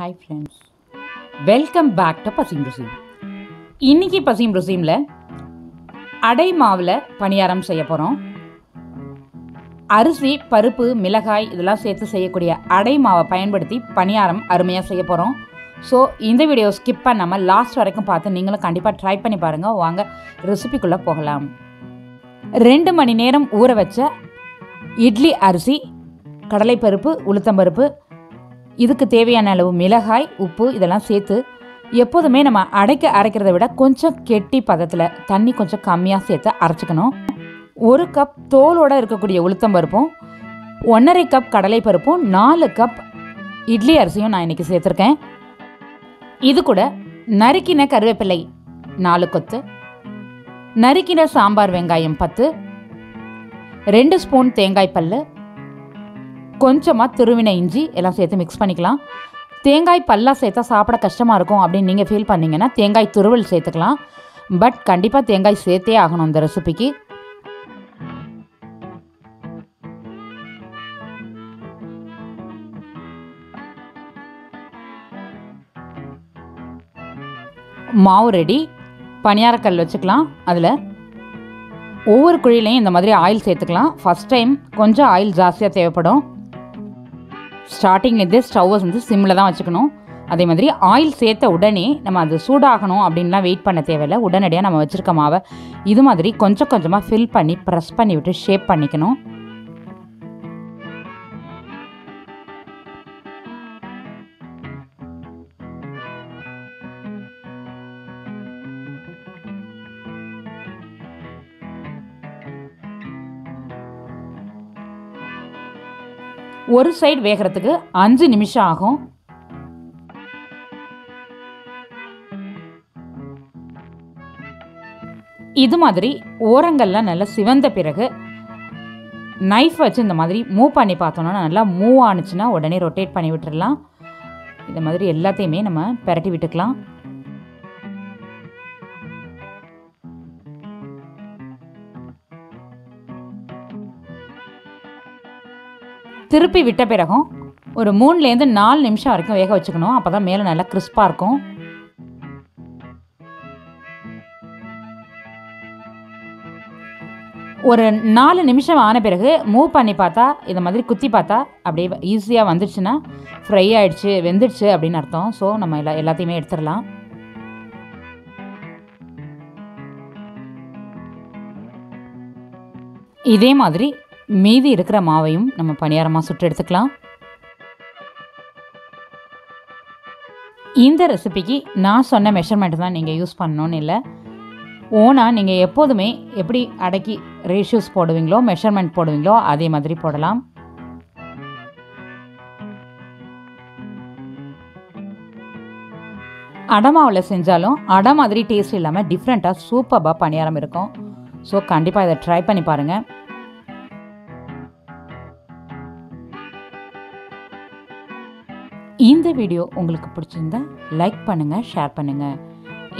Hi friends, welcome back to Paschim ருசி. இன்னைக்கு பசிம் ருசியில் அடை மாவில் பணியாரம் செய்ய போகிறோம். அரிசி, பருப்பு, மிளகாய் இதெல்லாம் சேர்த்து செய்யக்கூடிய அடை மாவை பயன்படுத்தி பணியாரம் அருமையாக செய்ய போகிறோம். ஸோ இந்த வீடியோ ஸ்கிப் பண்ணாமல் லாஸ்ட் வரைக்கும் பார்த்து நீங்களும் கண்டிப்பாக ட்ரை பண்ணி பாருங்கள். வாங்க ரெசிபிக்குள்ளே போகலாம். 2 மணி நேரம் ஊற வச்ச இட்லி அரிசி, கடலைப்பருப்பு, உளுத்தம்பருப்பு, இதுக்கு தேவையான அளவு மிளகாய், உப்பு இதெல்லாம் சேர்த்து எப்போதுமே நம்ம அரைக்கிறத விட கொஞ்சம் கெட்டி பதத்தில் தண்ணி கொஞ்சம் கம்மியாக சேர்த்து அரைச்சிக்கணும். 1 கப் தோலோடு இருக்கக்கூடிய உளுத்தம்பருப்பும் 1.5 கப் கடலைப்பருப்பும் 4 கப் இட்லி அரிசியும் நான் இன்றைக்கி சேர்த்துருக்கேன். இது கூட நறுக்கின கருவேப்பிலை 4 கொத்து, நறுக்கின சாம்பார் வெங்காயம் 10, 2 ஸ்பூன் தேங்காய் பல், கொஞ்சமாக துருவின இஞ்சி எல்லாம் சேர்த்து மிக்ஸ் பண்ணிக்கலாம். தேங்காய் பல்லாக சேர்த்தா சாப்பிட கஷ்டமாக இருக்கும் அப்படின்னு நீங்கள் ஃபீல் பண்ணிங்கன்னா தேங்காய் துருவல் சேர்த்துக்கலாம். பட் கண்டிப்பாக தேங்காய் சேர்த்தே ஆகணும் இந்த ரெசிபிக்கு. மாவு ரெடி. பணியாரக்கல் வச்சுக்கலாம். அதில் ஒவ்வொரு குழியிலையும் இந்த மாதிரி ஆயில் சேர்த்துக்கலாம். ஃபஸ்ட் டைம் கொஞ்சம் ஆயில் ஜாஸ்தியாக தேவைப்படும். ஸ்டார்டிங்லேருந்தே ஸ்டவ்வை சிம்மில் தான் வச்சுக்கணும். அதே மாதிரி ஆயில் சேர்த்த உடனே நம்ம அது சூடாகணும் அப்படின்லாம் வெயிட் பண்ண தேவையில்லை. உடனடியாக நம்ம வச்சுருக்க மாவை இது மாதிரி கொஞ்சம் கொஞ்சமாக ஃபில் பண்ணி ப்ரெஸ் பண்ணி விட்டு ஷேப் பண்ணிக்கணும். ஒரு சைடு வேகிறதுக்கு 5 நிமிஷம் ஆகும். இது மாதிரி ஓரங்கள்லாம் நல்லா சிவந்த பிறகு நைஃப் வச்சு இந்த மாதிரி மூவ் பண்ணி பார்த்தோன்னா நல்லா மூவ் ஆனிச்சுன்னா உடனே ரொட்டேட் பண்ணி விட்டுடலாம். இந்த மாதிரி எல்லாத்தையுமே நம்ம பெரட்டி விட்டுக்கலாம். திருப்பி விட்ட பிறகும் ஒரு 3லேருந்து 4 நிமிஷம் வரைக்கும் வேக வச்சுக்கணும். அப்போ தான் மேலே நல்லா கிறிஸ்பாக இருக்கும். ஒரு 4 நிமிஷம் ஆன பிறகு மூவ் பண்ணி பார்த்தா இந்த மாதிரி குத்தி பார்த்தா அப்படியே ஈஸியாக வந்துடுச்சுன்னா ஃப்ரை ஆகிடுச்சு, வெந்துடுச்சு அப்படின்னு அர்த்தம். ஸோ நம்ம எல்லாத்தையுமே எடுத்துடலாம். இதே மாதிரி மீதி இருக்கிற மாவையும் நம்ம பணியாரமாக சுட்டு எடுத்துக்கலாம். இந்த ரெசிபிக்கு நான் சொன்ன மெஷர்மெண்ட் தான் நீங்கள் யூஸ் பண்ணணும்னு இல்லை. ஓனாக நீங்கள் எப்போதுமே எப்படி அடக்கி ரேஷியோஸ் போடுவீங்களோ, மெஷர்மெண்ட் போடுவீங்களோ அதே மாதிரி போடலாம். அடை மாவில் செஞ்சாலும் அடை மாதிரி டேஸ்ட் இல்லாமல் டிஃப்ரெண்ட்டாக சூப்பராக பணியாரம் இருக்கும். ஸோ கண்டிப்பாக இதை ட்ரை பண்ணி பாருங்கள். இந்த வீடியோ உங்களுக்கு பிடிச்சிருந்தா லைக் பண்ணுங்கள், ஷேர் பண்ணுங்கள்.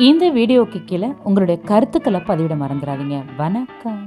இந்த வீடியோக்கு கீழே உங்களுடைய கருத்துக்களை பதிவிட மறந்துடாதீங்க. வணக்கம்.